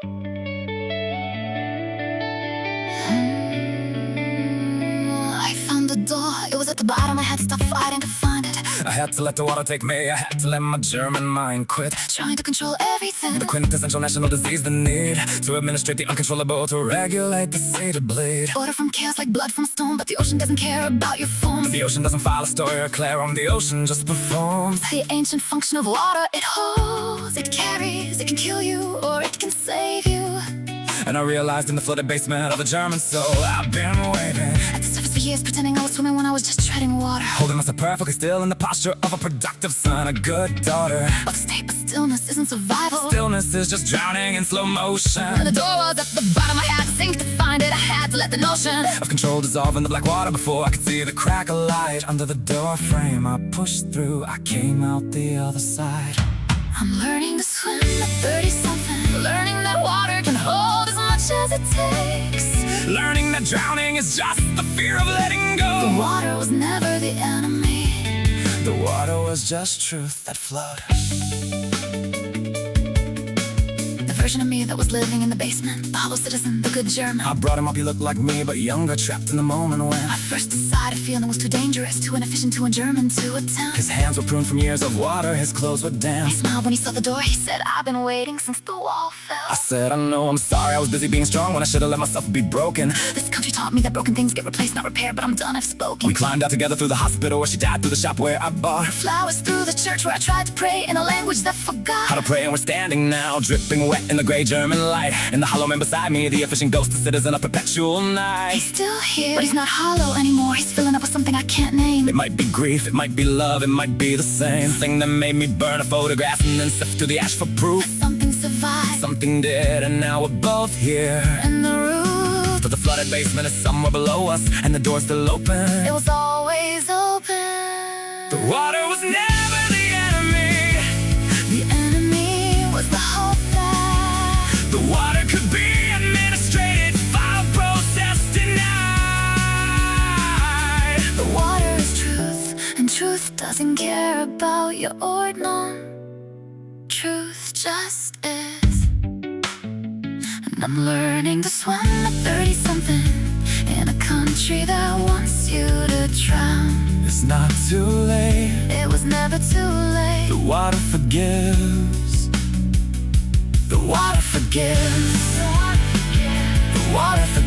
I found the door, it was at the bottom. I had to stop fighting to find it. I had to let the water take me, I had to let my German mind quit. Trying to control everything. The quintessential national disease, the need to administrate the uncontrollable, to regulate the sea to bleed. Order from chaos like blood from stone, but the ocean doesn't care about your forms. The ocean doesn't file a story or declare on, the ocean just performs. The ancient function of water, it holds, it carries, it can kill you or it can save you. And I realized in the flooded basement of the German soul, I've been waiting At the surface for years, pretending I was swimming when I was just treading water. holding myself perfectly still in the posture of a productive son, a good daughter. But stillness isn't survival. Stillness is just drowning in slow motion. And the door was at the bottom, I had to sink to find it. I had to let the notion Of control dissolve in the black water before I could see the crack of light under the door frame. I pushed through, I came out the other side. I'm learning to swim at 30-something, learning that water can hold as much as it takes. Learning that drowning is just the fear of letting The go. water was never the enemy. The water was just truth that flowed. The version of me that was living in the basement, the hollow citizen, the good German. I brought him up, he looked like me, but younger, trapped in the moment when I first decided feeling was too dangerous, too inefficient, too un-German to attempt. his hands were pruned from years of water, his clothes were damp. He smiled when he saw the door, he said, I've been waiting since the wall fell. I said, I know, I'm sorry, I was busy being strong when I should have let myself be broken. This country taught me that broken things get replaced, not repaired, but I'm done, I've spoken. We climbed out together through the hospital where she died, through the shop where I bought her Flowers through the church where I tried to pray in a language that forgot how to pray, and we're standing now, dripping wet in the gray German light. In the hollow man beside me, the efficient ghost, the citizen of perpetual night. He's still here, but he's not hollow anymore. He's filling up with something I can't name. It might be grief, it might be love, it might be the same thing that made me burn a photograph and then sift through the ash for proof. Something survived, Something did, and now we're both here. and the roof, But the flooded basement is somewhere below us, and the door's still open. it was always open. The water was never the enemy. The enemy was the hope that The water could be administrated, file process denied. the water is truth, and truth doesn't care about your ordinal. Truth just is. And I'm learning to swim at 30-something in a country that wants you to drown. It's not too late, It was never too late. the water forgives. The water forgives. The water forgives.